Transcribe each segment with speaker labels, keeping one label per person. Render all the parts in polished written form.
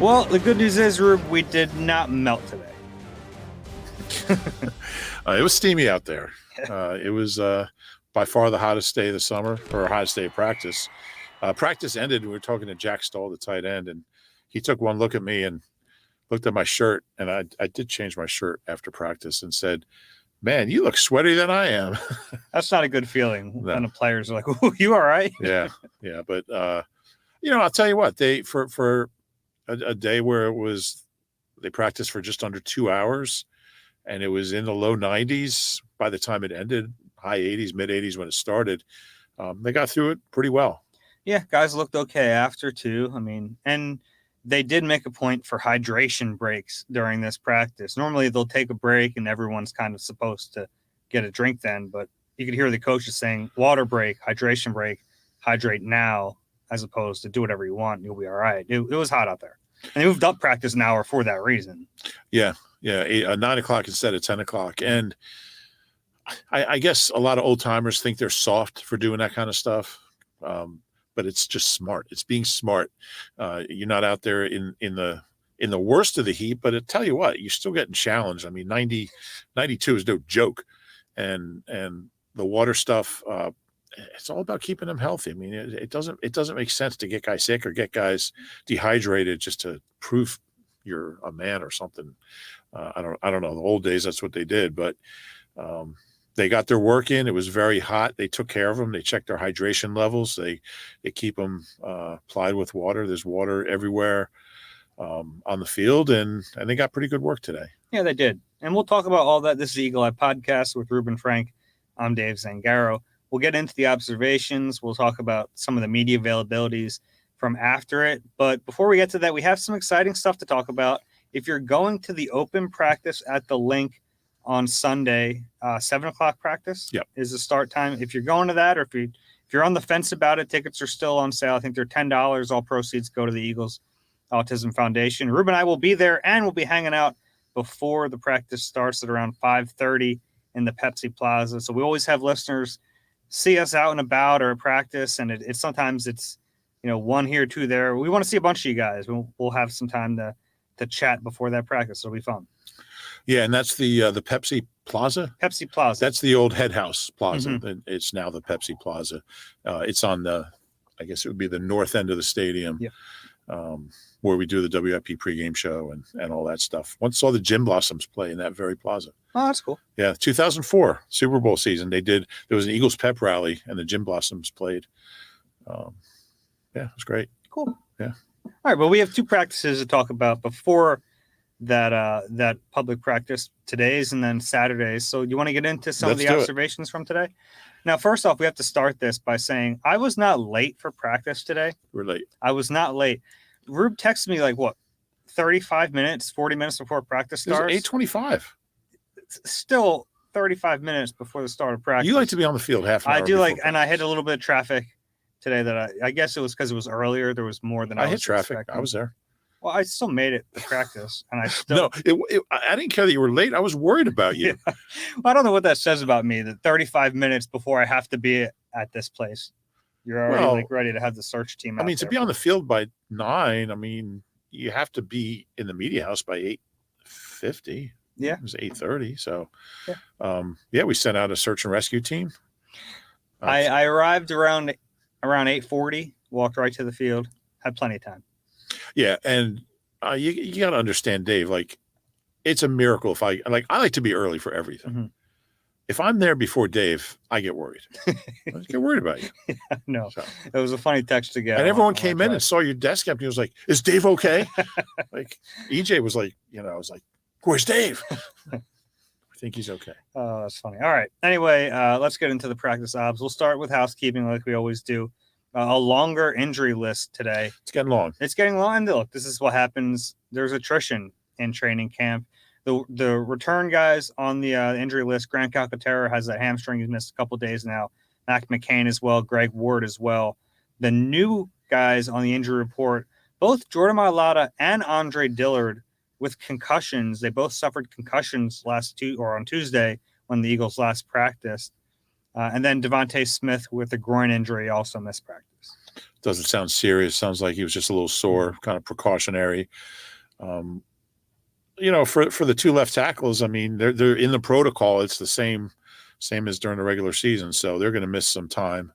Speaker 1: Well, the good news is, Rube, we did not melt today.
Speaker 2: It was steamy out there. It was by far the hottest day of the summer, or hottest day of practice. Practice ended. We were talking to Jack Stoll, the tight end, and he took one look at me and looked at my shirt. And I did change my shirt after practice and said, "Man, you look sweatier than I am."
Speaker 1: That's not a good feeling
Speaker 2: No.
Speaker 1: when the players are like, "Ooh, you all right?"
Speaker 2: Yeah. But I'll tell you what, they for a day where they practiced for just under 2 hours, and it was in the low 90s by the time it ended, high 80s, mid 80s when it started. They got through it pretty well.
Speaker 1: Yeah, guys looked okay after too. I mean, and they did make a point for hydration breaks during this practice. Normally they'll take a break and everyone's kind of supposed to get a drink then, but you could hear the coaches saying water break, hydration break, hydrate now, as opposed to do whatever you want. You'll be all right. It was hot out there. And they moved up practice an hour for that reason.
Speaker 2: Yeah. 9 o'clock instead of 10 o'clock. And I guess a lot of old timers think they're soft for doing that kind of stuff. But it's just smart. It's being smart. You're not out there in the worst of the heat, but I tell you what, you're still getting challenged. I mean, 92 is no joke. And the water stuff, it's all about keeping them healthy. I mean, it doesn't make sense to get guys sick or get guys dehydrated just to prove you're a man or something. I don't know. The old days, that's what they did, but they got their work in. It was very hot. They took care of them. They checked their hydration levels. They keep them plied with water. There's water everywhere on the field, and they got pretty good work today.
Speaker 1: Yeah, they did. And we'll talk about all that. This is the Eagle Eye Podcast with Reuben Frank. I'm Dave Zangaro. We'll get into the observations. We'll talk about some of the media availabilities from after it. But before we get to that, we have some exciting stuff to talk about. If you're going to the open practice at the link on Sunday, 7 o'clock practice is the start time. If you're going to that, or if you're on the fence about it, tickets are still on sale. I think they're $10. All proceeds go to the Eagles Autism Foundation. Reuben and I will be there, and we'll be hanging out before the practice starts at around 5:30 in the Pepsi Plaza. So we always have listeners see us out and about or at practice, and it's sometimes it's one here, two there. We want to see a bunch of you guys. We'll have some time to chat before that practice. It'll be fun.
Speaker 2: Yeah, and that's the Pepsi Plaza.
Speaker 1: Pepsi Plaza.
Speaker 2: That's the old Head House Plaza.
Speaker 1: Mm-hmm.
Speaker 2: It's now the Pepsi Plaza. It's on I guess it would be the north end of the stadium, where we do the WIP pregame show and all that stuff. Once saw the Gym Blossoms play in that very plaza.
Speaker 1: Oh, that's cool.
Speaker 2: Yeah, 2004 Super Bowl season. There was an Eagles pep rally, and the Gym Blossoms played. It was great.
Speaker 1: Cool.
Speaker 2: Yeah.
Speaker 1: All right. Well, we have two practices to talk about before that public practice, today's and then Saturday's. So you want to get into some of the observations from today? Now, first off, we have to start this by saying I was not late for practice today.
Speaker 2: We're late.
Speaker 1: I was not late. Rube texted me 35 minutes, 40 minutes before practice starts.
Speaker 2: It was 8:25.
Speaker 1: Still 35 minutes before the start of practice.
Speaker 2: You like to be on the field half an hour.
Speaker 1: I do and I hit a little bit of traffic today that I guess it was because it was earlier. There was more than I was
Speaker 2: hit traffic.
Speaker 1: expecting.
Speaker 2: I was there.
Speaker 1: Well, I still made it to practice, and I still
Speaker 2: I didn't care that you were late. I was worried about you.
Speaker 1: Yeah. Well, I don't know what that says about me. That 35 minutes before I have to be at this place, you're already ready to have the search team.
Speaker 2: I mean, to be on the field by 9. I mean, you have to be in the media house by 8:50.
Speaker 1: Yeah,
Speaker 2: it was 8:30. So, we sent out a search and rescue team.
Speaker 1: I arrived around 8:40. Walked right to the field. Had plenty of time.
Speaker 2: Yeah, and you got to understand, Dave. It's a miracle if I like to be early for everything.
Speaker 1: Mm-hmm.
Speaker 2: If I'm there before Dave, I get worried. I get worried about you.
Speaker 1: Yeah, no, so. It was a funny text to get.
Speaker 2: And everyone came in and saw your desk empty. He was like, "Is Dave okay?" EJ was like, I was like, "Where's Dave?" I think he's okay.
Speaker 1: Oh, that's funny. All right. Anyway, let's get into the practice obs. We'll start with housekeeping like we always do. A longer injury list today.
Speaker 2: It's getting long.
Speaker 1: And look, this is what happens. There's attrition in training camp. The return guys on the injury list, Grant Calcaterra has that hamstring. He's missed a couple of days now. Mac McCain as well. Greg Ward as well. The new guys on the injury report, both Jordan Mailata and Andre Dillard with concussions. They both suffered concussions on Tuesday when the Eagles last practiced. And then Devontae Smith with a groin injury also missed practice.
Speaker 2: Doesn't sound serious. Sounds like he was just a little sore, kind of precautionary. For the two left tackles, I mean, they're in the protocol. It's the same as during the regular season, so they're going to miss some time.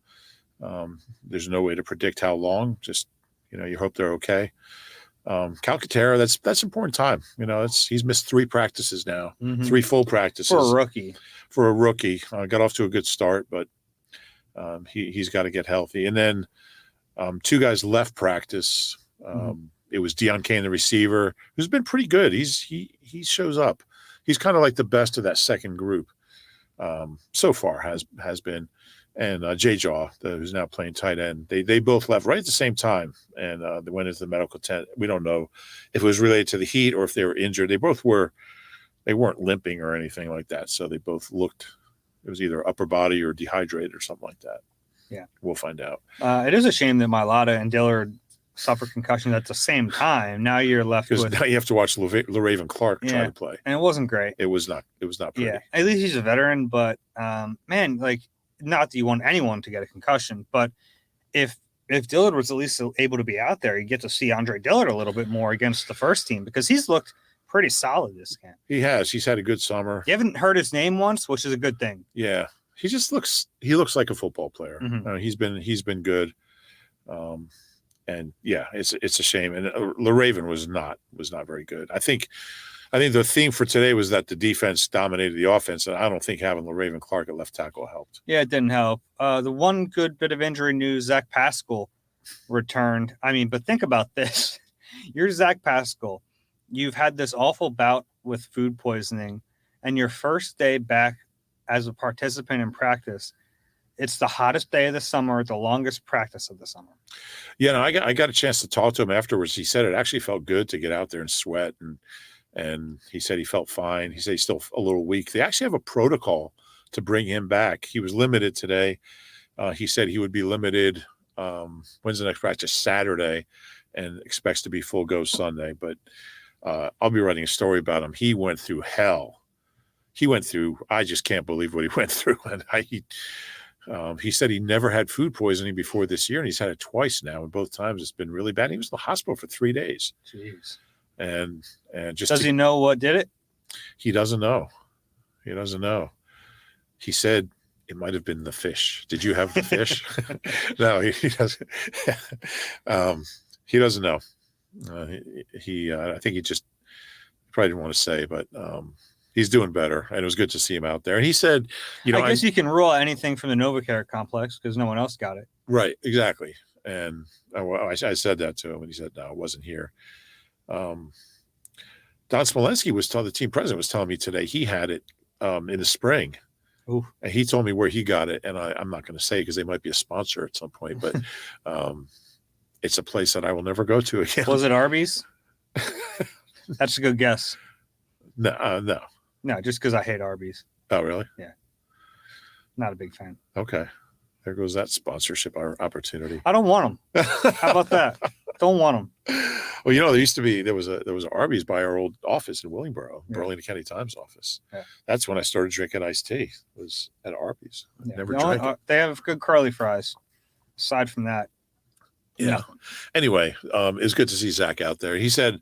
Speaker 2: There's no way to predict how long. Just you hope they're okay. Calcaterra, that's important time. He's missed 3 practices now, 3 full practices
Speaker 1: for a rookie.
Speaker 2: Got off to a good start, but he's got to get healthy. And then 2 guys left practice. It was Deion Kane, the receiver, who's been pretty good. He shows up. He's kind of like the best of that second group so far has been. And J-Jaw, who's now playing tight end, they both left right at the same time, and they went into the medical tent. We don't know if it was related to the heat or if they were injured. They both were. They weren't limping or anything like that, so they both looked. It was either upper body or dehydrated or something like that.
Speaker 1: Yeah,
Speaker 2: we'll find out.
Speaker 1: It is a shame that Mailata and Dillard suffered concussions at the same time. Now you're left with.
Speaker 2: Now you have to watch LaRaven Clark try to play,
Speaker 1: and it wasn't great.
Speaker 2: It was not pretty.
Speaker 1: Yeah, at least he's a veteran, but man, like. Not that you want anyone to get a concussion, but if Dillard was at least able to be out there, you get to see Andre Dillard a little bit more against the first team because he's looked pretty solid this camp.
Speaker 2: He has. He's had a good summer.
Speaker 1: You haven't heard his name once, which is a good thing.
Speaker 2: Yeah, he just looks like a football player. He's been good. And yeah, it's a shame. And LaRaven was not very good. I think the theme for today was that the defense dominated the offense, and I don't think having LaRaven Clark at left tackle helped.
Speaker 1: Yeah, it didn't help. The one good bit of injury news, Zach Pascal returned. I mean, but think about this. You're Zach Pascal. You've had this awful bout with food poisoning, and your first day back as a participant in practice, it's the hottest day of the summer, the longest practice of the summer.
Speaker 2: Yeah, no, I got a chance to talk to him afterwards. He said it actually felt good to get out there and sweat, and he said he felt fine. He said he's still a little weak. They actually have a protocol to bring him back. He was limited today. He said he would be limited. When's the next practice? Saturday, and expects to be full go Sunday. But I'll be writing a story about him. He went through hell. I just can't believe what he went through. And he said he never had food poisoning before this year, and he's had it twice now, and both times it's been really bad. He was in the hospital for 3 days.
Speaker 1: Jeez.
Speaker 2: And just
Speaker 1: does he know what did it?
Speaker 2: He doesn't know. He said it might have been the fish. Did you have the fish? No, he doesn't. He doesn't know. I think he just probably didn't want to say, but he's doing better, and it was good to see him out there. And he said,
Speaker 1: I guess you can rule out anything from the Novacare complex because no one else got it.
Speaker 2: Right, exactly. And I said that to him, and he said, no, it wasn't here. Don Smolensky the team president was telling me today he had it in the spring.
Speaker 1: Ooh.
Speaker 2: And he told me where he got it, and I'm not going to say because they might be a sponsor at some point, but it's a place that I will never go to again.
Speaker 1: Was it Arby's? That's a good guess.
Speaker 2: No,
Speaker 1: just because I hate Arby's.
Speaker 2: Oh, really?
Speaker 1: Yeah, not a big fan.
Speaker 2: Okay, there goes that sponsorship opportunity.
Speaker 1: I don't want them. How about that? Don't want them.
Speaker 2: Well, there was an Arby's by our old office in Willingboro, Burlington County Times office. Yeah. That's when I started drinking iced tea. Was at Arby's. Never drank it.
Speaker 1: They have good curly fries. Aside from that,
Speaker 2: yeah.
Speaker 1: No.
Speaker 2: Anyway, it's good to see Zach out there. He said,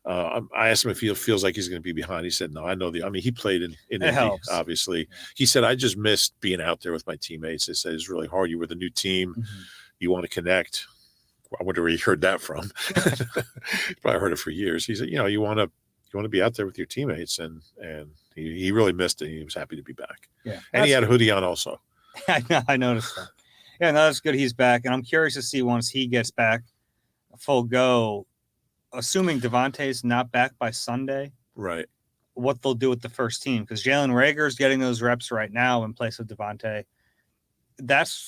Speaker 2: I asked him if he feels like he's going to be behind. He said, no, I know he played in Indy, obviously. Yeah. He said, I just missed being out there with my teammates. They said it's really hard. You were the new team. Mm-hmm. You want to connect. I wonder where he heard that from. Probably heard it for years. He said, you want to be out there with your teammates, and he really missed it. He was happy to be back.
Speaker 1: Yeah,
Speaker 2: and he had a hoodie on also.
Speaker 1: I noticed that. Yeah, no, that's good. He's back, and I'm curious to see once he gets back full go, assuming Devontae's not back by Sunday,
Speaker 2: right?
Speaker 1: What they'll do with the first team, because Jalen Reagor's getting those reps right now in place of Devontae.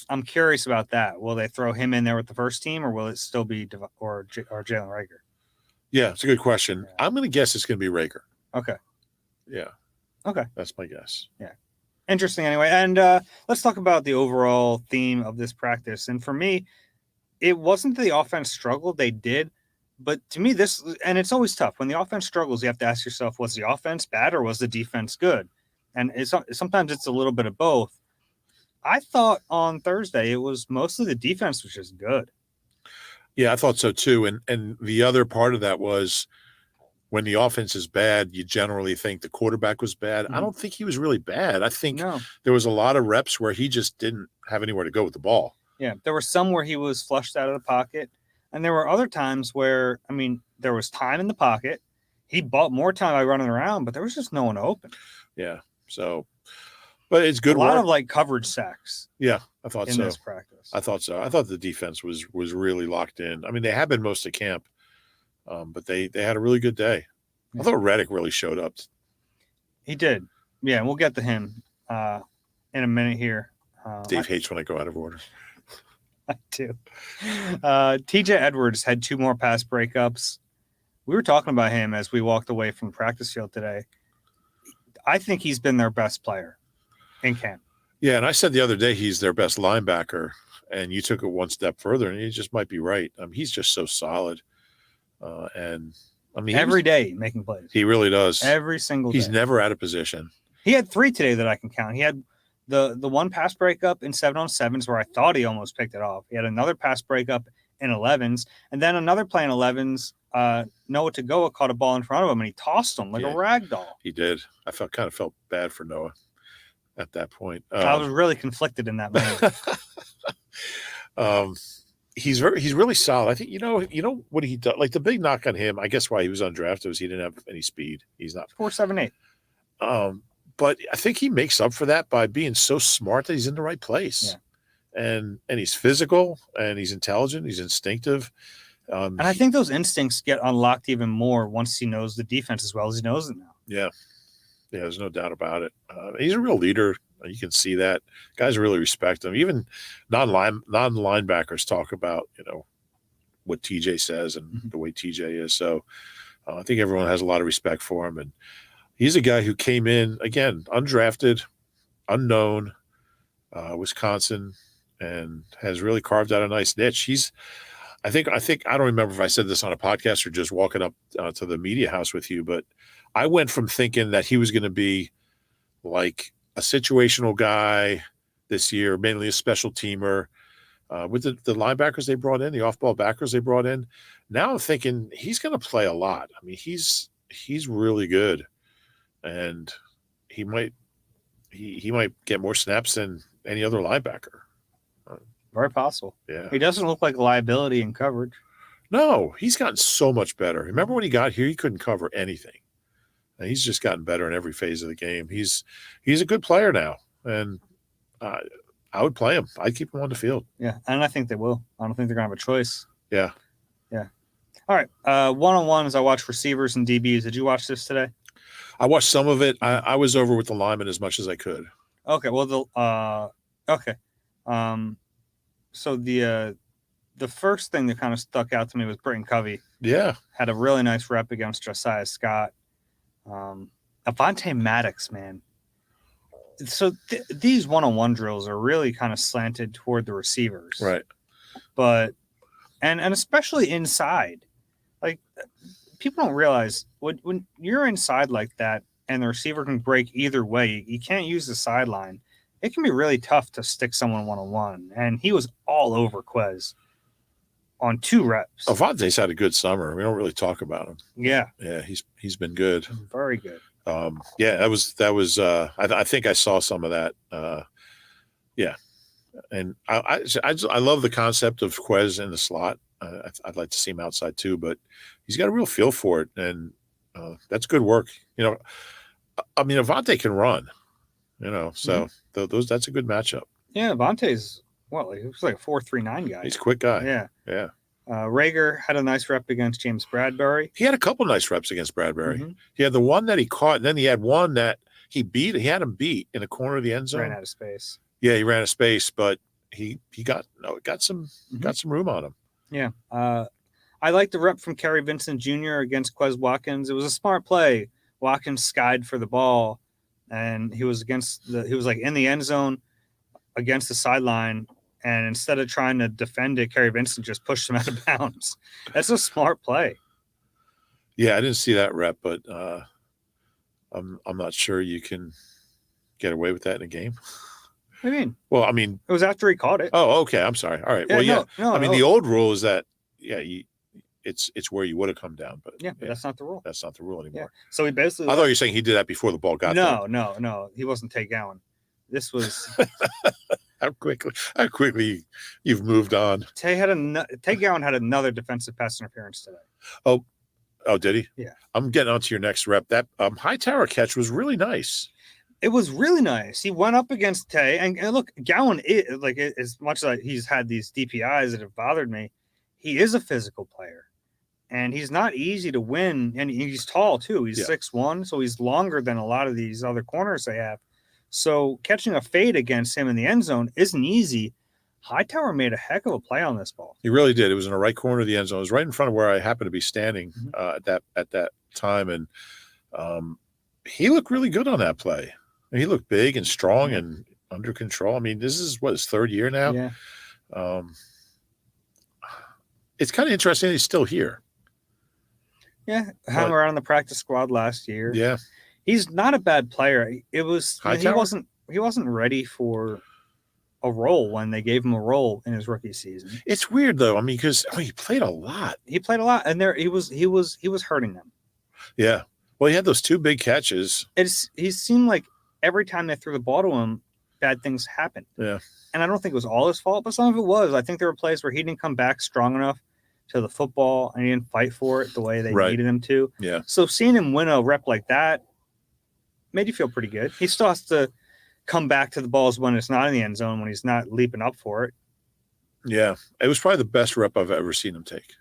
Speaker 1: I'm curious about that. Will they throw him in there with the first team, or will it still be or Jalen Reagor?
Speaker 2: Yeah, it's a good question. Yeah. I'm going to guess it's going to be Reagor.
Speaker 1: Okay.
Speaker 2: Yeah.
Speaker 1: Okay.
Speaker 2: That's my guess.
Speaker 1: Yeah. Interesting. Anyway, and let's talk about the overall theme of this practice. And for me, it wasn't that the offense struggled; they did. But to me, and it's always tough when the offense struggles. You have to ask yourself: was the offense bad, or was the defense good? And sometimes it's a little bit of both. I thought on Thursday it was mostly the defense was just good.
Speaker 2: Yeah, I thought so too. And the other part of that was when the offense is bad, you generally think the quarterback was bad. I don't think he was really bad. I think
Speaker 1: No.
Speaker 2: there was a lot of reps where he just didn't have anywhere to go with the ball.
Speaker 1: Yeah, there were some where he was flushed out of the pocket, and there were other times where, I mean, there was time in the pocket. He bought more time by running around, but there was just no one open.
Speaker 2: Yeah. So, but it's good
Speaker 1: A lot
Speaker 2: work.
Speaker 1: of like coverage sacks
Speaker 2: Yeah, I thought
Speaker 1: in
Speaker 2: so.
Speaker 1: this practice.
Speaker 2: I thought so. I thought the defense was really locked in. I mean, they have been most of camp, but they had a really good day.
Speaker 1: Yeah.
Speaker 2: I thought Reddick really showed up.
Speaker 1: He did. Yeah, and we'll get to him in a minute here.
Speaker 2: Dave hates when I go out of order.
Speaker 1: I do. TJ Edwards had 2 more pass breakups. We were talking about him as we walked away from the practice field today. I think he's been their best player in camp.
Speaker 2: Yeah, and I said the other day he's their best linebacker, and you took it one step further, and you just might be right. I mean, he's just so solid. And I mean,
Speaker 1: every day making plays.
Speaker 2: He really does.
Speaker 1: Every single day.
Speaker 2: He's never out of position.
Speaker 1: He had 3 today that I can count. He had the one pass breakup in 7-on-7s where I thought he almost picked it off. He had another pass breakup in 11s, and then another play in 11s. Noah Tagoa caught a ball in front of him, and he tossed him like a rag doll.
Speaker 2: He did. I kind of felt bad for Noah at that point.
Speaker 1: I was really conflicted in that
Speaker 2: moment. He's really solid. I think you know what he does. Like the big knock on him, I guess why he was undrafted was he didn't have any speed. He's not
Speaker 1: 4.78.
Speaker 2: But I think he makes up for that by being so smart that he's in the right place. Yeah. And he's physical and he's intelligent. He's instinctive.
Speaker 1: And I think those instincts get unlocked even more once he knows the defense as well as he knows it now.
Speaker 2: Yeah. Yeah, there's no doubt about it. He's a real leader. You can see that. Guys really respect him. Even non-linebackers talk about, what TJ says and the way TJ is. So I think everyone has a lot of respect for him. And he's a guy who came in, again, undrafted, unknown, Wisconsin, and has really carved out a nice niche. I think I don't remember if I said this on a podcast or just walking up to the media house with you, but I went from thinking that he was going to be like a situational guy this year, mainly a special teamer, with the linebackers they brought in, the off-ball backers they brought in. Now I'm thinking he's going to play a lot. I mean, he's really good, and he might get more snaps than any other linebacker.
Speaker 1: Very possible.
Speaker 2: Yeah.
Speaker 1: He doesn't look like a liability in coverage.
Speaker 2: No, he's gotten so much better. Remember when he got here, he couldn't cover anything. And he's just gotten better in every phase of the game. He's a good player now, and I would play him. I'd keep him on the field.
Speaker 1: Yeah, and I think they will. I don't think they're going to have a choice.
Speaker 2: Yeah.
Speaker 1: Yeah. All right. One-on-ones, I watched receivers and DBs. Did you watch this today?
Speaker 2: I watched some of it. I was over with the linemen as much as I could.
Speaker 1: Okay. Well, okay. So the first thing that kind of stuck out to me was Britton Covey.
Speaker 2: Yeah.
Speaker 1: Had a really nice rep against Josiah Scott. Avonte Maddox, man. So these one-on-one drills are really kind of slanted toward the receivers.
Speaker 2: Right.
Speaker 1: But, and especially inside. Like, people don't realize when you're inside like that and the receiver can break either way, you can't use the sideline. It can be really tough to stick someone one-on-one. And he was all over Quez on 2 reps.
Speaker 2: Avonte's had a good summer. We don't really talk about him.
Speaker 1: Yeah.
Speaker 2: Yeah, he's been good.
Speaker 1: Very good.
Speaker 2: Yeah, that was I think I saw some of that. Yeah. And I love the concept of Quez in the slot. I'd like to see him outside too, but he's got a real feel for it, and that's good work. I mean, Avonte can run. So that's a good matchup.
Speaker 1: Yeah, Avonte's he was like a 4.39 guy.
Speaker 2: He's a quick guy.
Speaker 1: Yeah.
Speaker 2: Yeah.
Speaker 1: Rager had a nice rep against James Bradbury.
Speaker 2: He had a couple nice reps against Bradbury.
Speaker 1: Mm-hmm.
Speaker 2: He had the one that he caught, and then he had one that he beat. He had him beat in the corner of the end zone.
Speaker 1: Ran out of space.
Speaker 2: Yeah, he ran out of space, but he got some room on him.
Speaker 1: Yeah. I like the rep from Kerry Vincent Jr. against Quez Watkins. It was a smart play. Watkins skied for the ball, and he was like in the end zone against the sideline. And instead of trying to defend it, Kerry Vincent just pushed him out of bounds. That's a smart play.
Speaker 2: Yeah, I didn't see that rep, but I'm not sure you can get away with that in a game.
Speaker 1: What do you mean?
Speaker 2: Well, I mean,
Speaker 1: it was after he caught it.
Speaker 2: Oh, okay. I'm sorry. All right.
Speaker 1: Yeah,
Speaker 2: well, yeah.
Speaker 1: No,
Speaker 2: the old rule is that it's where you would have come down, but
Speaker 1: but that's not the rule.
Speaker 2: That's not the rule anymore.
Speaker 1: Yeah. So he basically.
Speaker 2: I thought you were saying he did that before the ball got there.
Speaker 1: No. He wasn't Tay Gowan. This was.
Speaker 2: How quickly you've moved on.
Speaker 1: Tay Gowan had another defensive pass interference today.
Speaker 2: Oh, did he?
Speaker 1: Yeah.
Speaker 2: I'm getting on to your next rep. That high tower catch was really nice.
Speaker 1: It was really nice. He went up against Tay, and look, Gowan, as much as he's had these DPIs that have bothered me, he is a physical player, and he's not easy to win. And he's tall too. He's 6'1", so he's longer than a lot of these other corners they have. So catching a fade against him in the end zone isn't easy. Hightower made a heck of a play on this ball.
Speaker 2: He really did. It was in the right corner of the end zone. It was right in front of where I happened to be standing at that time, and he looked really good on that play. He looked big and strong and under control. I mean, this is his third year now.
Speaker 1: Yeah.
Speaker 2: It's kind of interesting he's still here.
Speaker 1: Yeah, hung around the practice squad last year.
Speaker 2: Yeah,
Speaker 1: he's not a bad player. It was he wasn't ready for a role when they gave him a role in his rookie season.
Speaker 2: It's weird though. I mean, because he played a lot.
Speaker 1: And there he was hurting them.
Speaker 2: Yeah. Well, he had those 2 big catches.
Speaker 1: He seemed like every time they threw the ball to him, bad things happened.
Speaker 2: Yeah.
Speaker 1: And I don't think it was all his fault, but some of it was. I think there were plays where he didn't come back strong enough to the football and he didn't fight for it the way they needed him to.
Speaker 2: Yeah.
Speaker 1: So seeing him win a rep like that made you feel pretty good. He still has to come back to the balls when it's not in the end zone, when he's not leaping up for it.
Speaker 2: Yeah. It was probably the best rep I've ever seen him take.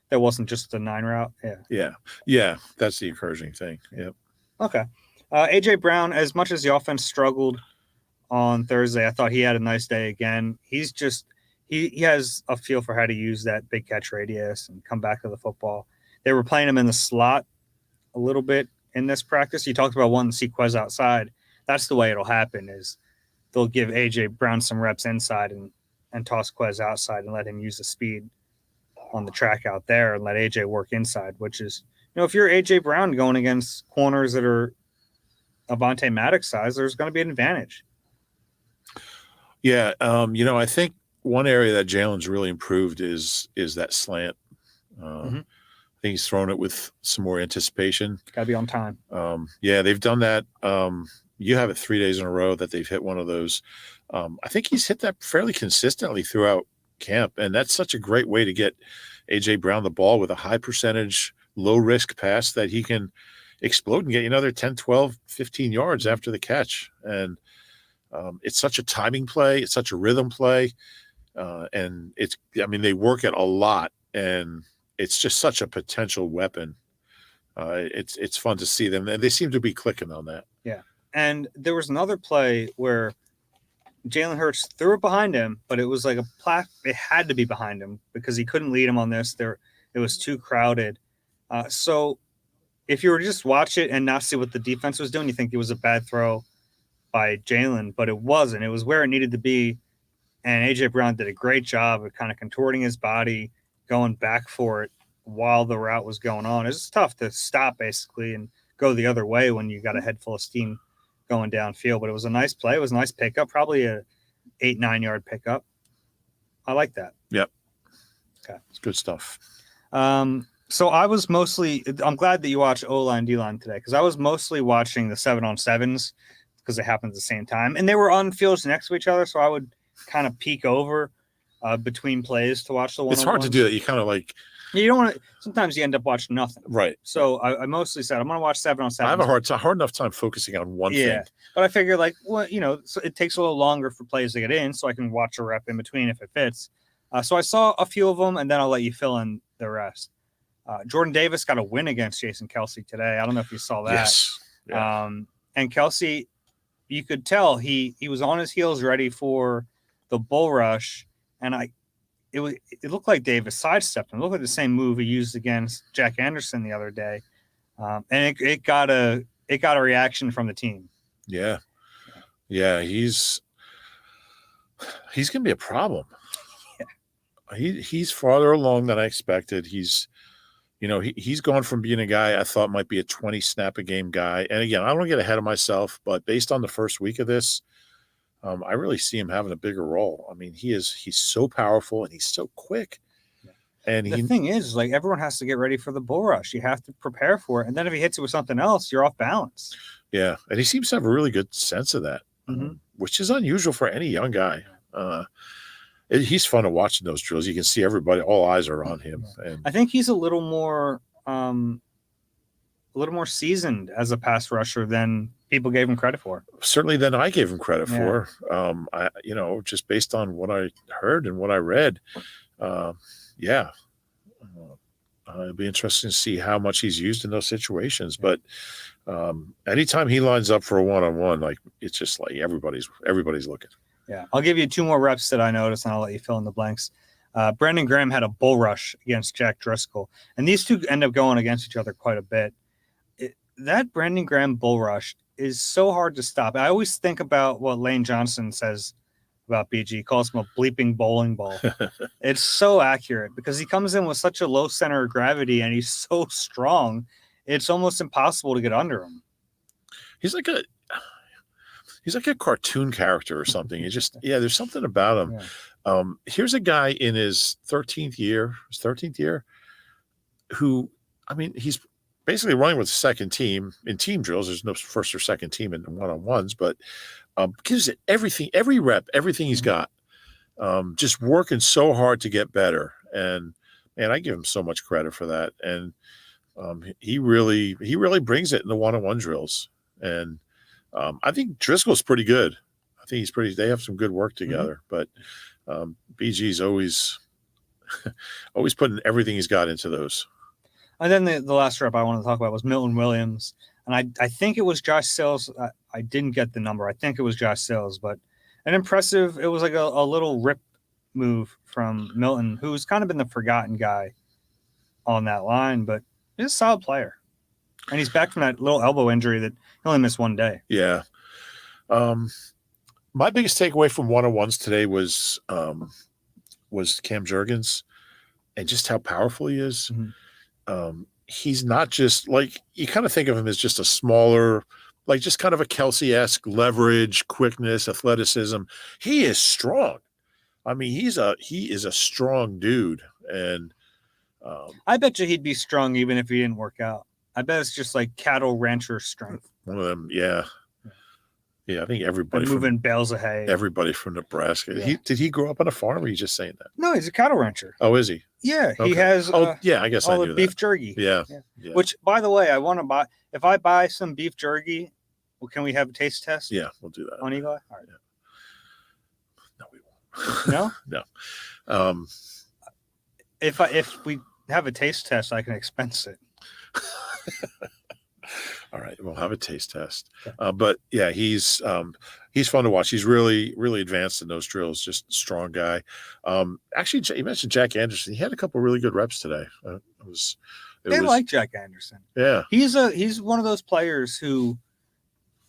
Speaker 1: That wasn't just a 9 route.
Speaker 2: Yeah. Yeah. That's the encouraging thing. Yep.
Speaker 1: Okay. A.J. Brown, as much as the offense struggled on Thursday, I thought he had a nice day again. He's just he has a feel for how to use that big catch radius and come back to the football. They were playing him in the slot a little bit in this practice. You talked about wanting to see Quez outside. That's the way it'll happen is they'll give A.J. Brown some reps inside and toss Quez outside and let him use the speed on the track out there and let A.J. work inside, which is, if you're A.J. Brown going against corners that are Avonte Maddox size, there's going to be an advantage.
Speaker 2: Yeah. I think one area that Jalen's really improved is that slant. I think he's thrown it with some more anticipation.
Speaker 1: Got to be on time.
Speaker 2: Yeah, they've done that. You have it 3 days in a row that they've hit one of those. I think he's hit that fairly consistently throughout camp, and that's such a great way to get A.J. Brown the ball with a high percentage, low-risk pass that he can explode and get another 10, 12, 15 yards after the catch. And it's such a timing play. It's such a rhythm play. And they work it a lot, and it's just such a potential weapon. It's fun to see them. And they seem to be clicking on that.
Speaker 1: Yeah. And there was another play where Jalen Hurts threw it behind him, but it was like it had to be behind him because he couldn't lead him on this. It was too crowded. So if you were to just watch it and not see what the defense was doing, you think it was a bad throw by Jalen, but it wasn't. It was where it needed to be. And A.J. Brown did a great job of kind of contorting his body, going back for it while the route was going on. It's tough to stop basically and go the other way when you got a head full of steam going downfield, but it was a nice play. It was a nice pickup, probably a 8-9 yard pickup. I like that.
Speaker 2: Yep.
Speaker 1: Okay.
Speaker 2: It's good stuff.
Speaker 1: So I'm glad that you watched O-line, D-line today, because I was mostly watching the 7-on-7s because they happened at the same time. And they were on fields next to each other, so I would kind of peek over between plays to watch the one.
Speaker 2: It's hard to do that. You kind of like –
Speaker 1: you don't want to – sometimes you end up watching nothing.
Speaker 2: Right.
Speaker 1: So I mostly said I'm going to watch 7-on-7.
Speaker 2: I have a hard enough time focusing on one thing.
Speaker 1: But I figure so it takes a little longer for plays to get in, so I can watch a rep in between if it fits. So I saw a few of them, and then I'll let you fill in the rest. Jordan Davis got a win against Jason Kelce today. I don't know if you saw that.
Speaker 2: Yes. Yeah.
Speaker 1: And Kelce, you could tell he was on his heels ready for the bull rush, and it looked like Davis sidestepped him. It looked like the same move he used against Jack Anderson the other day, and it got a reaction from the team.
Speaker 2: Yeah, he's gonna be a problem. Yeah. He's farther along than I expected. He's gone from being a guy I thought might be a 20 snap a game guy, and again, I don't want to get ahead of myself, but based on the first week of this, I really see him having a bigger role. I mean, he's so powerful and he's so quick. And
Speaker 1: The thing is, like, everyone has to get ready for the bull rush. You have to prepare for it. And then if he hits it with something else, you're off balance.
Speaker 2: yeah, and he seems to have a really good sense of that, which is unusual for any young guy. He's fun to watch in those drills. You can see everybody, all eyes are on him. And
Speaker 1: I think he's a little more seasoned as a pass rusher than people gave him credit for.
Speaker 2: Certainly than I gave him credit for. Just based on what I heard and what I read. It'd be interesting to see how much he's used in those situations. But anytime he lines up for a one-on-one, like, it's just like everybody's looking.
Speaker 1: Yeah, I'll give you 2 more reps that I noticed, and I'll let you fill in the blanks. Brandon Graham had a bull rush against Jack Driscoll, and these two end up going against each other quite a bit. That Brandon Graham bull rush is so hard to stop. I always think about what Lane Johnson says about BG. He calls him a bleeping bowling ball. It's so accurate because he comes in with such a low center of gravity, and he's so strong, it's almost impossible to get under him.
Speaker 2: He's like a cartoon character or something. There's something about him. Yeah. Here's a guy in his 13th year, who, I mean, he's basically running with the second team in team drills. There's no first or second team in one-on-ones, but gives it everything, every rep, everything he's got. Just working so hard to get better. And man, I give him so much credit for that. And he really brings it in the one-on-one drills. And I think Driscoll's pretty good. I think they have some good work together, but BG's always putting everything he's got into those.
Speaker 1: And then the last rep I want to talk about was Milton Williams. And I think it was Josh Sills. I didn't get the number. I think it was Josh Sills, but it was like a little rip move from Milton, who's kind of been the forgotten guy on that line, but he's a solid player. And he's back from that little elbow injury that he only missed 1 day.
Speaker 2: Yeah. My biggest takeaway from one-on-ones today was Cam Jurgens and just how powerful he is. He's not just like, you kind of think of him as just a smaller, like just kind of a Kelce-esque leverage, quickness, athleticism. He is strong. I mean, he is a strong dude. And
Speaker 1: I bet you he'd be strong even if he didn't work out. I bet it's just like cattle rancher strength.
Speaker 2: One of them, yeah. Yeah, I think everybody
Speaker 1: moving bales of hay.
Speaker 2: Everybody from Nebraska. Yeah. Did he grow up on a farm, or are you just saying that?
Speaker 1: No, he's a cattle rancher.
Speaker 2: Oh, is he?
Speaker 1: Yeah, he has.
Speaker 2: I guess
Speaker 1: all
Speaker 2: I knew
Speaker 1: the beef
Speaker 2: that.
Speaker 1: jerky.
Speaker 2: Yeah.
Speaker 1: Which, by the way, I want to buy. If I buy some beef jerky, can we have a taste test?
Speaker 2: Yeah, we'll do that
Speaker 1: on Eagle Eye. All right.
Speaker 2: Yeah. No, we won't.
Speaker 1: No.
Speaker 2: No.
Speaker 1: If we have a taste test, I can expense it.
Speaker 2: All right, we'll have a taste test. But yeah, he's fun to watch. He's really, really advanced in those drills. Just a strong guy. Actually, you mentioned Jack Anderson. He had a couple really good reps today. They
Speaker 1: like Jack Anderson.
Speaker 2: Yeah,
Speaker 1: he's one of those players who,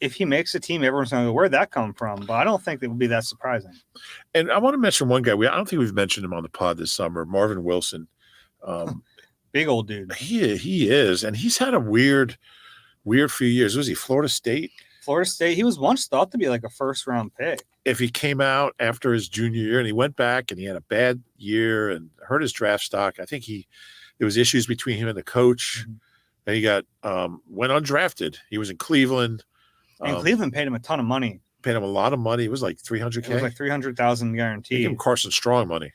Speaker 1: if he makes a team, everyone's going to go, where'd that come from? But I don't think it would be that surprising. And
Speaker 2: I want to mention one guy. I don't think we've mentioned him on the pod this summer. Marvin Wilson.
Speaker 1: Big old dude.
Speaker 2: He is, and he's had a weird few years. Was he Florida State?
Speaker 1: Florida State. He was once thought to be like a first-round pick.
Speaker 2: If he came out after his junior year and he went back and he had a bad year and hurt his draft stock, I think there was issues between him and the coach, and he got went undrafted. He was in Cleveland.
Speaker 1: And Cleveland paid him a ton of money.
Speaker 2: Paid him a lot of money. It was like $300K.
Speaker 1: It was like $300,000 guaranteed.
Speaker 2: They gave him Carson Strong money.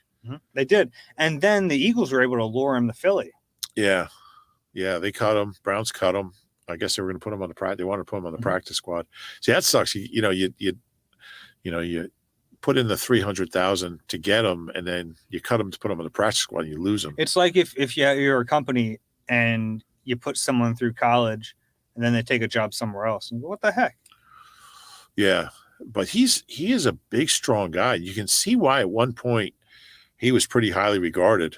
Speaker 1: They did, and then the Eagles were able to lure him to Philly.
Speaker 2: Yeah, they cut him. Browns cut him. I guess they were going to put him on the practice. They wanted to put him on the practice squad. See, that sucks. You put in the $300,000 to get him, and then you cut him to put him on the practice squad, and you lose him.
Speaker 1: It's like if you're a company and you put someone through college, and then they take a job somewhere else. And you go, what the heck?
Speaker 2: Yeah, but he is a big, strong guy. You can see why at one point he was pretty highly regarded.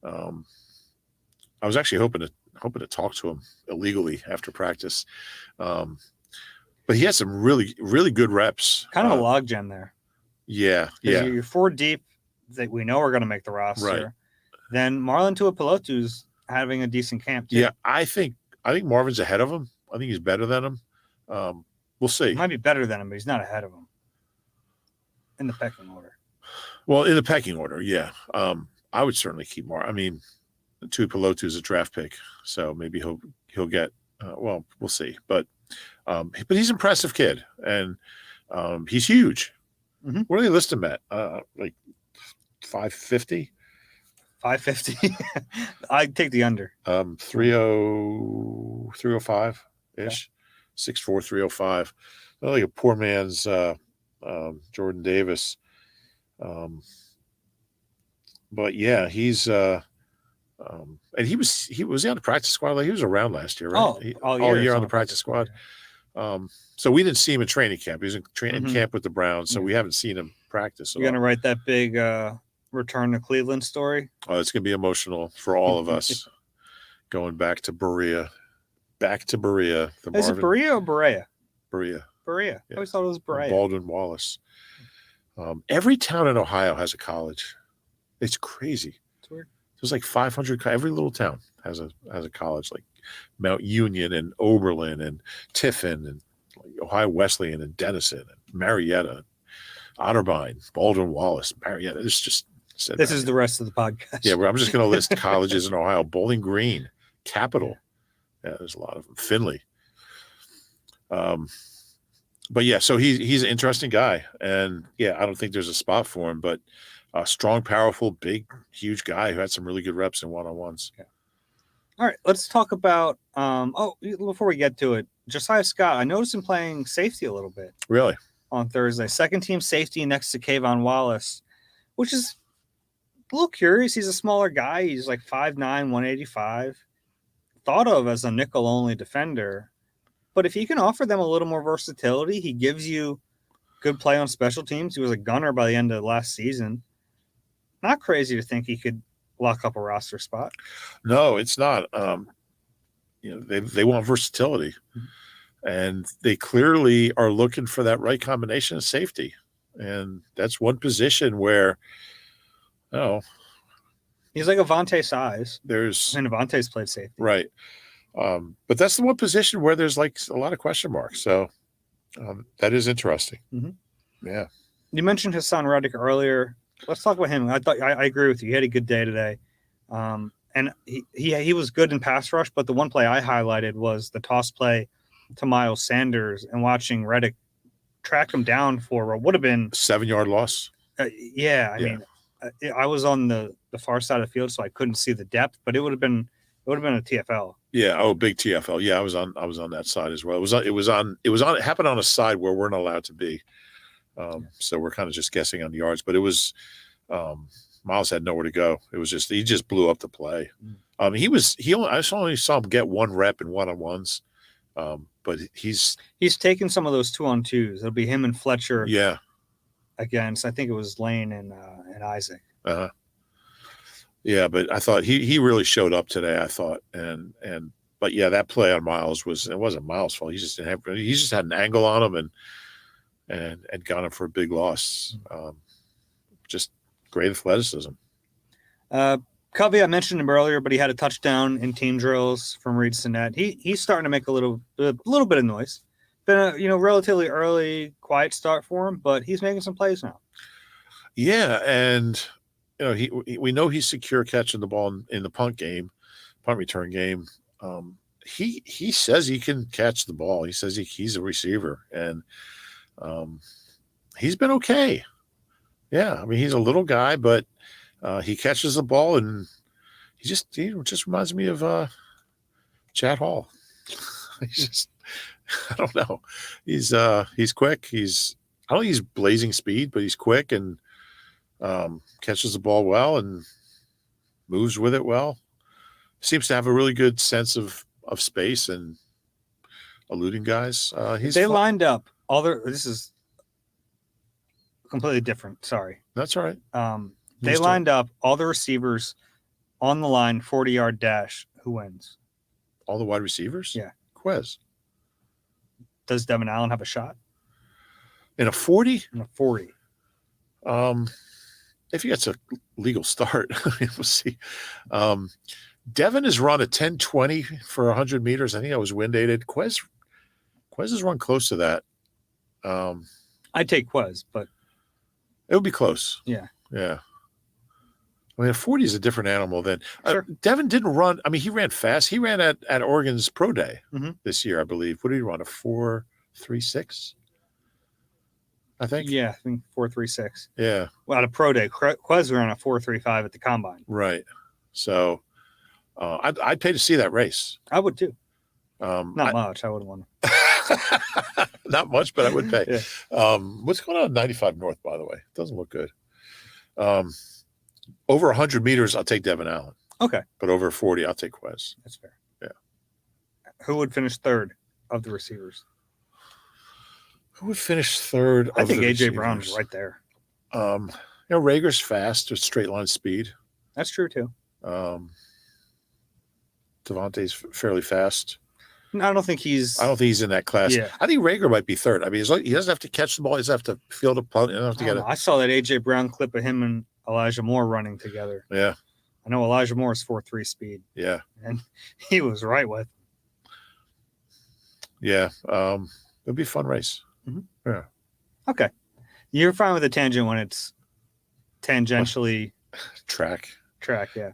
Speaker 2: I was actually hoping to talk to him illegally after practice. But he had some really, really good reps.
Speaker 1: Kind of a logjam there.
Speaker 2: Yeah.
Speaker 1: You're 4 deep that we know are going to make the roster.
Speaker 2: Right.
Speaker 1: Then Marlon Tuipulotu's having a decent camp too.
Speaker 2: Yeah, I think Marvin's ahead of him. I think he's better than him. We'll see.
Speaker 1: He might be better than him, but he's not ahead of him in the pecking order.
Speaker 2: Well, in the pecking order, yeah. I would certainly keep Mar. I mean, Tuipulotu is a draft pick, so maybe he'll get. Well, we'll see. But he's an impressive kid, and he's huge.
Speaker 1: Mm-hmm.
Speaker 2: What do they list him at? Like 550.
Speaker 1: 550. I'd take the under.
Speaker 2: 305 ish. 6'4", 305. Like a poor man's Jordan Davis. But yeah, he's and he was on the practice squad. Like he was around last year, right? All year on the practice squad. So we didn't see him in training camp. He was in training camp with the Browns, so we haven't seen him practice.
Speaker 1: You're gonna write that big return to Cleveland story?
Speaker 2: Oh, it's gonna be emotional for all of us. Going back to Berea.
Speaker 1: Is it Berea or Berea?
Speaker 2: Berea.
Speaker 1: Yeah. I always thought it was Berea.
Speaker 2: Baldwin Wallace. Every town in Ohio has a college. It's crazy.
Speaker 1: It's weird.
Speaker 2: There's like 500. Every little town has a college, like Mount Union and Oberlin and Tiffin and like Ohio Wesleyan and Denison and Marietta, Otterbein, Baldwin Wallace, Marietta. It's just
Speaker 1: this is the rest of the podcast.
Speaker 2: Yeah, I'm just going to list colleges in Ohio. Bowling Green, Capital. Yeah, there's a lot of them. Finley. But yeah, so he's an interesting guy, and yeah, I don't think there's a spot for him, but a strong, powerful, big, huge guy who had some really good reps in one-on-ones.
Speaker 1: Okay. All right, let's talk about. Before we get to it, Josiah Scott. I noticed him playing safety a little bit.
Speaker 2: Really?
Speaker 1: On Thursday, second team safety next to Kayvon Wallace, which is a little curious. He's a smaller guy. He's like 5'9", 185. Thought of as a nickel-only defender. But if he can offer them a little more versatility, he gives you good play on special teams. He was a gunner by the end of last season. Not crazy to think he could lock up a roster spot.
Speaker 2: No, it's not. They want versatility. And they clearly are looking for that right combination of safety. And that's one position where,
Speaker 1: he's like Avante size.
Speaker 2: And
Speaker 1: Avante's played safety.
Speaker 2: Right. But that's the one position where there's like a lot of question marks. So that is interesting.
Speaker 1: Mm-hmm.
Speaker 2: Yeah.
Speaker 1: You mentioned Hassan Reddick earlier. Let's talk about him. I agree with you. He had a good day today. And he was good in pass rush, but the one play I highlighted was the toss play to Miles Sanders and watching Reddick track him down for what would have been
Speaker 2: 7-yard loss.
Speaker 1: I mean, I was on the far side of the field, so I couldn't see the depth, but it would have been a TFL.
Speaker 2: Yeah. Oh, big TFL. Yeah. I was on that side as well. It happened on a side where we're not allowed to be. So we're kind of just guessing on the yards, but it was, Miles had nowhere to go. It was he just blew up the play. I only saw him get one rep in one-on-ones. But he's
Speaker 1: taken some of those 2-on-2s. It'll be him and Fletcher.
Speaker 2: Yeah.
Speaker 1: Against, I think it was Lane and Isaac.
Speaker 2: Yeah, but I thought he really showed up today. I thought, but yeah, that play on Miles wasn't Miles' fault. He just had an angle on him and got him for a big loss. Just great athleticism.
Speaker 1: Covey, I mentioned him earlier, but he had a touchdown in team drills from Reed Sinet. He's starting to make a little bit of noise. Been a
Speaker 2: relatively
Speaker 1: early, quiet start for him, but he's making some plays now.
Speaker 2: Yeah, and we know he's secure catching the ball in the punt return game. He says he can catch the ball. He says he's a receiver, and he's been okay. Yeah, I mean he's a little guy, but he catches the ball, and he just reminds me of Chad Hall. I don't know. He's quick. I don't think he's blazing speed, but he's quick and catches the ball well and moves with it well. Seems to have a really good sense of space and eluding guys.
Speaker 1: Lined up. This is completely different. Sorry.
Speaker 2: That's all right.
Speaker 1: They lined up all the receivers on the line, 40-yard dash. Who wins?
Speaker 2: All the wide receivers?
Speaker 1: Yeah.
Speaker 2: Quez.
Speaker 1: Does Devin Allen have a shot?
Speaker 2: In a 40?
Speaker 1: In a 40.
Speaker 2: If he gets a legal start, we'll see. Devin has run a 10-20 for 100 meters. I think that was wind aided. Quez has run close to that. I'd
Speaker 1: take Quez, but
Speaker 2: it would be close.
Speaker 1: Yeah.
Speaker 2: Yeah. I mean, a 40 is a different animal than
Speaker 1: Sure.
Speaker 2: Devin didn't run. I mean, he ran fast. He ran at Oregon's pro day
Speaker 1: Mhm.
Speaker 2: this year, I believe. What did he run? A 4.36, I think.
Speaker 1: Yeah, I think 4.36.
Speaker 2: Yeah.
Speaker 1: Well, at a pro day, Quez ran a 4.35 at the combine.
Speaker 2: Right. So I'd pay to see that race.
Speaker 1: I would too.
Speaker 2: Not
Speaker 1: much. I wouldn't want
Speaker 2: to. Not much, but I would pay.
Speaker 1: Yeah.
Speaker 2: What's going on at 95 North, by the way? It doesn't look good. Over 100 meters, I'll take Devin Allen.
Speaker 1: Okay.
Speaker 2: But over 40, I'll take Quez.
Speaker 1: That's fair.
Speaker 2: Yeah.
Speaker 1: Who would finish third of the receivers?
Speaker 2: Who would finish third?
Speaker 1: I think A.J. Brown's right there.
Speaker 2: Rager's fast with straight line speed.
Speaker 1: That's true too.
Speaker 2: Devontae's fairly fast.
Speaker 1: No, I don't think he's
Speaker 2: in that class.
Speaker 1: Yeah.
Speaker 2: I think Rager might be third. I mean, he doesn't have to catch the ball. He doesn't have to field a punt. He doesn't have to get it.
Speaker 1: I saw that A.J. Brown clip of him and Elijah Moore running together.
Speaker 2: Yeah.
Speaker 1: I know Elijah Moore's 4.3 speed.
Speaker 2: Yeah.
Speaker 1: And he was right with.
Speaker 2: Yeah. It'll be a fun race.
Speaker 1: Mhm.
Speaker 2: Yeah.
Speaker 1: Okay. You're fine with a tangent when it's tangentially
Speaker 2: track.
Speaker 1: Yeah.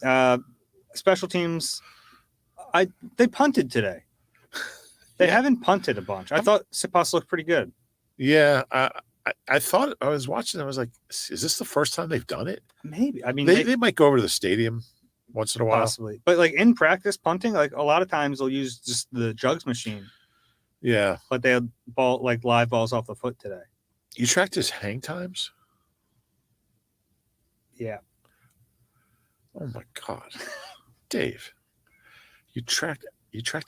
Speaker 2: Yeah.
Speaker 1: Special teams. They punted today. They haven't punted a bunch. I thought Sipas looked pretty good.
Speaker 2: Yeah. I thought I was watching. I was like, is this the first time they've done it?
Speaker 1: Maybe. I mean,
Speaker 2: they might go over to the stadium once in a while.
Speaker 1: Possibly. But like in practice punting, like a lot of times they'll use just the jugs machine.
Speaker 2: Yeah.
Speaker 1: But they had live balls off the foot today.
Speaker 2: You tracked his hang times?
Speaker 1: Yeah.
Speaker 2: Oh my God. Dave. You tracked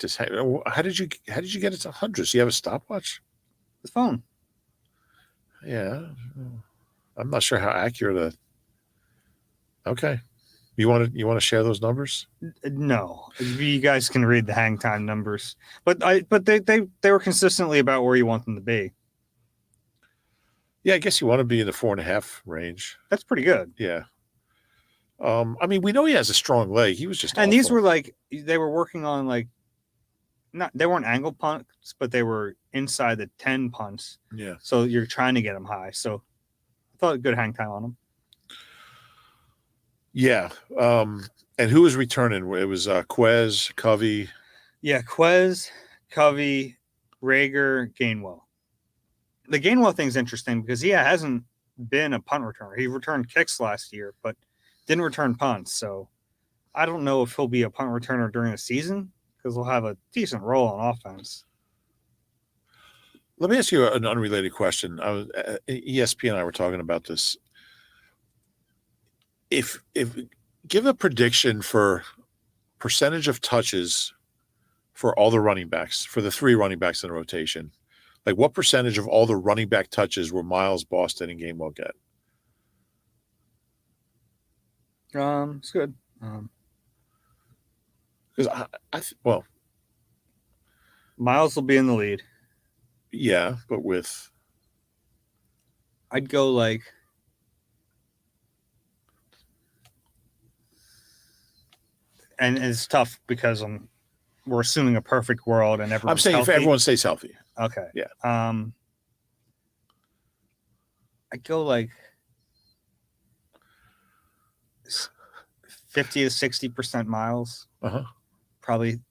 Speaker 2: his hang. How did you get it to hundreds? You have a stopwatch?
Speaker 1: The phone.
Speaker 2: Yeah. I'm not sure how accurate okay. You want to share those numbers?
Speaker 1: No, you guys can read the hang time numbers, but they were consistently about where you want them to be.
Speaker 2: Yeah, I guess you want to be in the 4.5 range.
Speaker 1: That's pretty good.
Speaker 2: Yeah. I mean, we know he has a strong leg. He was just
Speaker 1: and
Speaker 2: awful.
Speaker 1: These were they were working on they weren't angle punts, but they were inside the 10 punts.
Speaker 2: Yeah.
Speaker 1: So you're trying to get them high. So I thought a good hang time on them.
Speaker 2: Yeah. And who was returning? It was Quez, Covey.
Speaker 1: Yeah, Quez, Covey, Rager, Gainwell. The Gainwell thing's interesting because he hasn't been a punt returner. He returned kicks last year, but didn't return punts. So I don't know if he'll be a punt returner during the season because he'll have a decent role on offense.
Speaker 2: Let me ask you an unrelated question. ESPN and I were talking about this. If give a prediction for percentage of touches for all the running backs, for the 3 running backs in the rotation, like what percentage of all the running back touches will Miles, Boston, and Gainwell get?
Speaker 1: It's good.
Speaker 2: Because
Speaker 1: Miles will be in the lead.
Speaker 2: Yeah, but with
Speaker 1: I'd go and it's tough because we're assuming a perfect world and everyone's
Speaker 2: I'm saying
Speaker 1: healthy.
Speaker 2: if everyone stays healthy.
Speaker 1: Okay.
Speaker 2: Yeah.
Speaker 1: I'd go 50 to 60% Miles.
Speaker 2: Uh-huh.
Speaker 1: Probably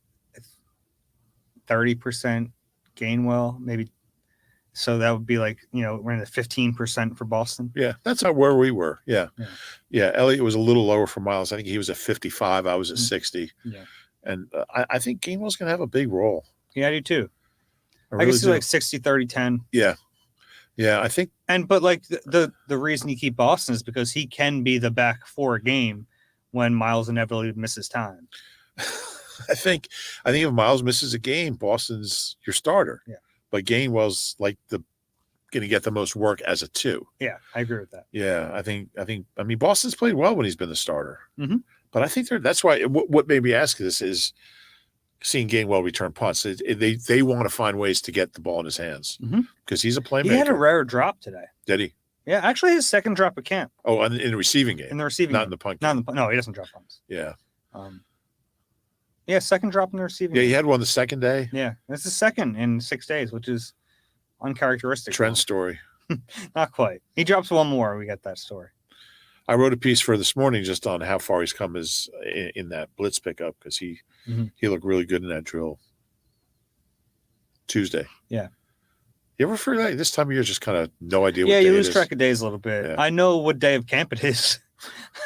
Speaker 1: 30% Gainwell, maybe. So that would be we're in the 15% for Boston.
Speaker 2: Yeah, that's where we were. Yeah. Elliott was a little lower for Miles. I think he was at 55. I was at 60.
Speaker 1: Yeah.
Speaker 2: And I think Gainwell's going to have a big role.
Speaker 1: Yeah, I do too.
Speaker 2: I
Speaker 1: guess it's 60, 30, 10.
Speaker 2: Yeah. Yeah, I think.
Speaker 1: But the reason you keep Boston is because he can be the back for a game when Miles inevitably misses time.
Speaker 2: I think if Miles misses a game, Boston's your starter.
Speaker 1: Yeah.
Speaker 2: But Gainwell's going to get the most work as a 2.
Speaker 1: Yeah, I agree with that.
Speaker 2: Yeah, I mean, Boston's played well when he's been the starter.
Speaker 1: Mm-hmm.
Speaker 2: But I think that's why what made me ask this is seeing Gainwell return punts. They want to find ways to get the ball in his hands because he's a playmaker.
Speaker 1: He had a rare drop today.
Speaker 2: Did he?
Speaker 1: Yeah, actually his second drop at camp.
Speaker 2: Oh, in the receiving game.
Speaker 1: In the receiving
Speaker 2: not
Speaker 1: game.
Speaker 2: In the punt
Speaker 1: game.
Speaker 2: Not
Speaker 1: no, he doesn't drop punts.
Speaker 2: Yeah.
Speaker 1: Second drop in the receiving game.
Speaker 2: Yeah, he had one the second day.
Speaker 1: Yeah, it's the second in 6 days, which is uncharacteristic.
Speaker 2: Trend story.
Speaker 1: Not quite. He drops one more, we get that story.
Speaker 2: I wrote a piece for this morning just on how far he's come in that blitz pickup because he looked really good in that drill Tuesday.
Speaker 1: Yeah.
Speaker 2: You ever feel like this time of year just kind of no idea what
Speaker 1: day
Speaker 2: it is?
Speaker 1: Yeah, you lose track of days a little bit.
Speaker 2: Yeah.
Speaker 1: I know what day of camp it is.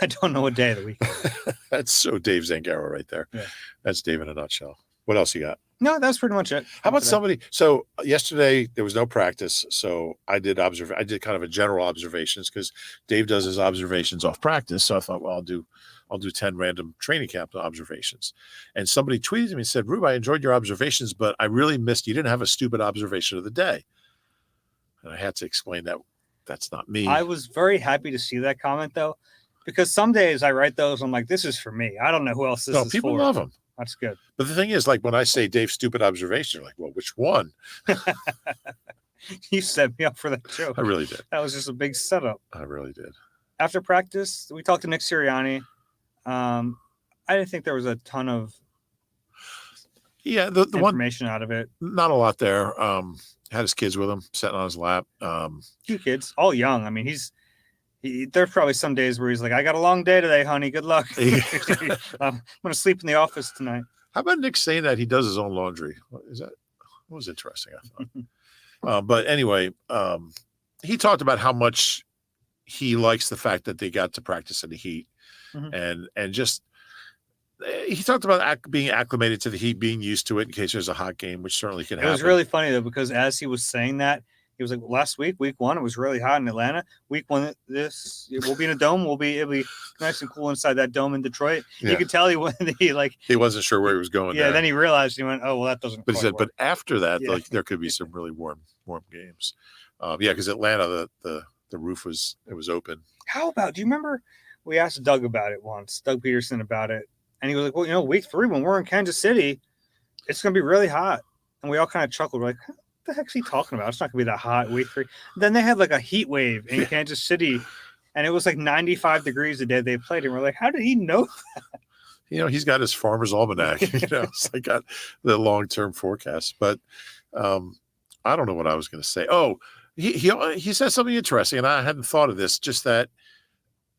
Speaker 1: I don't know what day of the week it is.
Speaker 2: That's so Dave Zangaro right there.
Speaker 1: Yeah.
Speaker 2: That's Dave in a nutshell. What else you got?
Speaker 1: No, that's pretty much it.
Speaker 2: How about somebody? So yesterday there was no practice, so I did kind of a general observations because Dave does his observations off practice. So I thought, well, I'll do 10 random training camp observations. And somebody tweeted me and said, Rube, I enjoyed your observations, but I really missed you didn't have a stupid observation of the day. And I had to explain that that's not me.
Speaker 1: I was very happy to see that comment though, because some days I write those, I'm like, this is for me. I don't know who else this is for.
Speaker 2: People love them.
Speaker 1: That's good.
Speaker 2: But the thing is, like when I say Dave's stupid observation, you're like, well, which one?
Speaker 1: You set me up for that joke.
Speaker 2: I really did.
Speaker 1: That was just a big setup.
Speaker 2: I really did.
Speaker 1: After practice, we talked to Nick Sirianni. I didn't think there was a ton of
Speaker 2: the
Speaker 1: information out of it.
Speaker 2: Not a lot there. Had his kids with him, sitting on his lap.
Speaker 1: 2 kids, all young. I mean, there's probably some days where he's like, I got a long day today, honey. Good luck. I'm going to sleep in the office tonight.
Speaker 2: How about Nick saying that he does his own laundry? That was interesting, I thought. But anyway, he talked about how much he likes the fact that they got to practice in the heat. And just he talked about being acclimated to the heat, being used to it in case there's a hot game, which certainly can happen.
Speaker 1: It was really funny, though, because as he was saying that, he was like, last week, week 1, it was really hot in Atlanta. Week 1, we'll be in a dome. It'll be nice and cool inside that dome in Detroit. Yeah. You could tell he
Speaker 2: wasn't sure where he was going.
Speaker 1: Yeah, then he realized, he went, oh, well, that doesn't.
Speaker 2: But he said,
Speaker 1: work.
Speaker 2: But after that, there could be some really warm games. Because Atlanta, the roof was open.
Speaker 1: How about? Do you remember we asked Doug about it once, Doug Peterson about it, and he was like, well, week 3 when we're in Kansas City, it's going to be really hot, and we all kind of chuckled. We're like, what the heck's he talking about? It's not gonna be that hot week 3. Then they had like a heat wave in Kansas City, and it was like 95 degrees the day they played. And we're like, how did he know that?
Speaker 2: He's got his farmer's almanac. It's like got the long-term forecast. But I don't know what I was going to say. Oh, he said something interesting, and I hadn't thought of this. Just that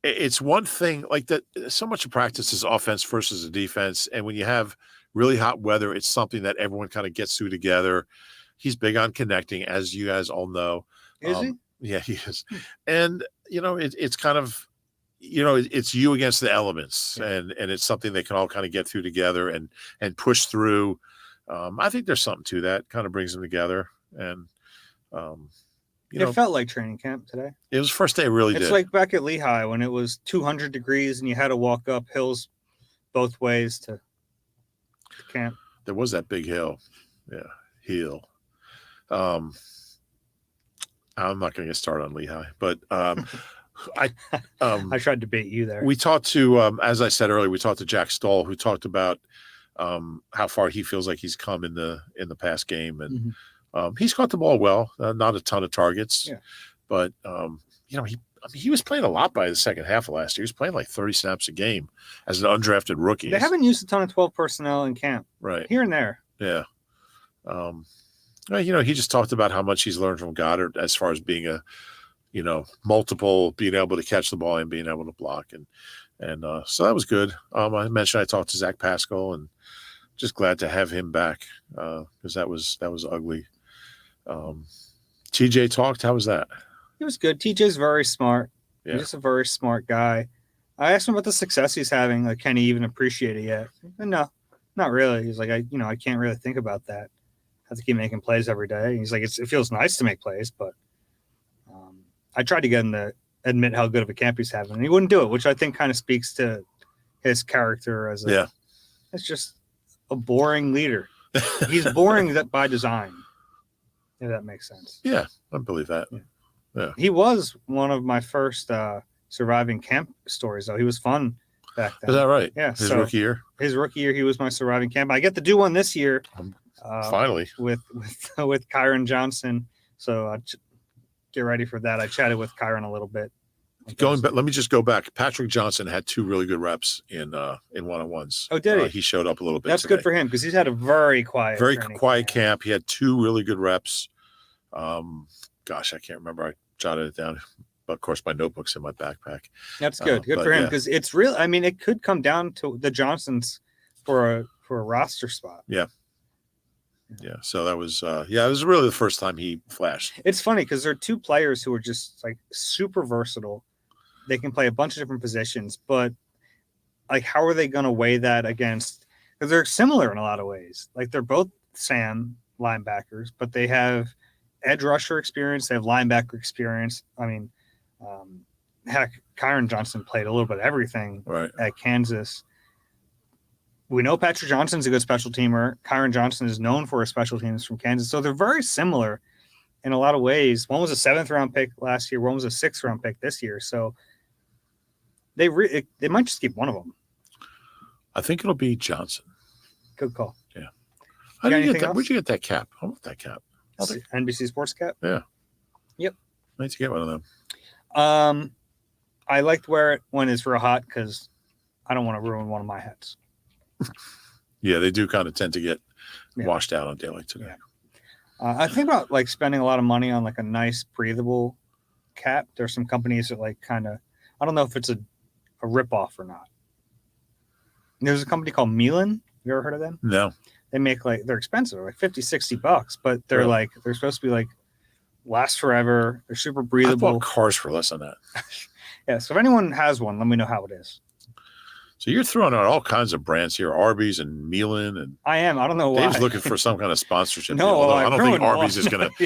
Speaker 2: it's one thing like that. So much of practice is offense versus a defense, and when you have really hot weather, it's something that everyone kind of gets through together. He's big on connecting, as you guys all know.
Speaker 1: Is he?
Speaker 2: Yeah, he is. And, it's kind of, it's you against the elements. Yeah. And it's something they can all kind of get through together and push through. I think there's something to that. Kind of brings them together. And,
Speaker 1: it felt like training camp today.
Speaker 2: It was the first day it really
Speaker 1: did.
Speaker 2: It's
Speaker 1: like back at Lehigh when it was 200 degrees and you had to walk up hills both ways to camp.
Speaker 2: There was that big hill. Yeah, hill. I'm not going to get started on Lehigh, but I
Speaker 1: tried to bait you there.
Speaker 2: We talked to, as I said earlier, we talked to Jack Stahl, who talked about how far he feels like he's come in the past game, and he's caught the ball well, not a ton of targets, but he was playing a lot by the second half of last year. He was playing like 30 snaps a game as an undrafted rookie.
Speaker 1: They haven't used a ton of 12 personnel in camp,
Speaker 2: right?
Speaker 1: Here and there,
Speaker 2: yeah. He just talked about how much he's learned from Goddard as far as being multiple, being able to catch the ball and being able to block. And so that was good. I mentioned I talked to Zach Pascal and just glad to have him back because that was ugly. TJ talked. How was that?
Speaker 1: He was good. TJ's very smart.
Speaker 2: Yeah.
Speaker 1: He's just a very smart guy. I asked him about the success he's having. Like, can he even appreciate it yet? And no, not really. He's like, I can't really think about that. I have to keep making plays every day. He's like, it feels nice to make plays, but I tried to get him to admit how good of a camp he's having, and he wouldn't do it, which I think kind of speaks to his character as it's just a boring leader. He's boring by design, if that makes sense.
Speaker 2: Yeah, I believe that. Yeah.
Speaker 1: He was one of my first surviving camp stories, though. He was fun back then.
Speaker 2: Is that right?
Speaker 1: Yeah.
Speaker 2: His rookie year?
Speaker 1: His rookie year, he was my surviving camp. I get to do one this year.
Speaker 2: Finally.
Speaker 1: With Kyron Johnson. So get ready for that. I chatted with Kyron a little bit.
Speaker 2: Let me just go back. Patrick Johnson had 2 really good reps in one-on-ones.
Speaker 1: Oh, did he?
Speaker 2: He showed up a little bit.
Speaker 1: That's
Speaker 2: today.
Speaker 1: Good for him because he's had a very quiet
Speaker 2: camp. He had 2 really good reps. Gosh, I can't remember. I jotted it down. But of course, my notebook's in my backpack.
Speaker 1: That's good. Good for him, because it's real. I mean, it could come down to the Johnsons for a roster spot.
Speaker 2: Yeah. So that was it was really the first time he flashed.
Speaker 1: It's funny because there are two players who are just like super versatile. They can play a bunch of different positions, but like, how are they going to weigh that against? Because they're similar in a lot of ways. Like, they're both Sam linebackers, but they have edge rusher experience. They have linebacker experience. I mean, heck, Kyron Johnson played a little bit of everything at Kansas. We know Patrick Johnson's a good special teamer. Kyron Johnson is known for his special teams from Kansas. So they're very similar in a lot of ways. One was a 7th-round pick last year. One was a 6th-round pick this year. So they might just keep one of them.
Speaker 2: I think it'll be Johnson.
Speaker 1: Good call.
Speaker 2: Yeah. Where'd you get that cap? I want that cap.
Speaker 1: NBC Sports cap?
Speaker 2: Yeah.
Speaker 1: Yep.
Speaker 2: I need to get one of them.
Speaker 1: I like to wear it when it's real hot because I don't want to ruin one of my hats.
Speaker 2: Yeah, they do kind of tend to get washed out on daylight today.
Speaker 1: Yeah. I think about like spending a lot of money on like a nice breathable cap. There's some companies that like kind of, I don't know if it's a ripoff or not. There's a company called Milan. You ever heard of them?
Speaker 2: No.
Speaker 1: They make like, they're expensive, like $50-$60, but they're like, they're supposed to be like last forever. They're super breathable.
Speaker 2: I bought cars for less than that.
Speaker 1: Yeah. So if anyone has one, let me know how it is.
Speaker 2: So you're throwing out all kinds of brands here, Arby's and Milan, and
Speaker 1: I am. I don't know why.
Speaker 2: Dave's looking for some kind of sponsorship.
Speaker 1: No, well,
Speaker 2: I don't think Arby's is gonna be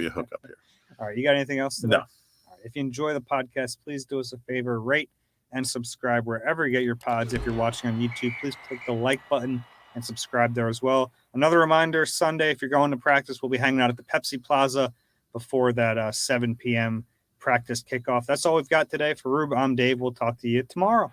Speaker 2: a hookup here.
Speaker 1: All right, you got anything else today?
Speaker 2: No.
Speaker 1: All right, if you enjoy the podcast, please do us a favor, rate and subscribe wherever you get your pods. If you're watching on YouTube, please click the like button and subscribe there as well. Another reminder: Sunday, if you're going to practice, we'll be hanging out at the Pepsi Plaza before that 7 p.m. practice kickoff. That's all we've got today. For Reuben, I'm Dave. We'll talk to you tomorrow.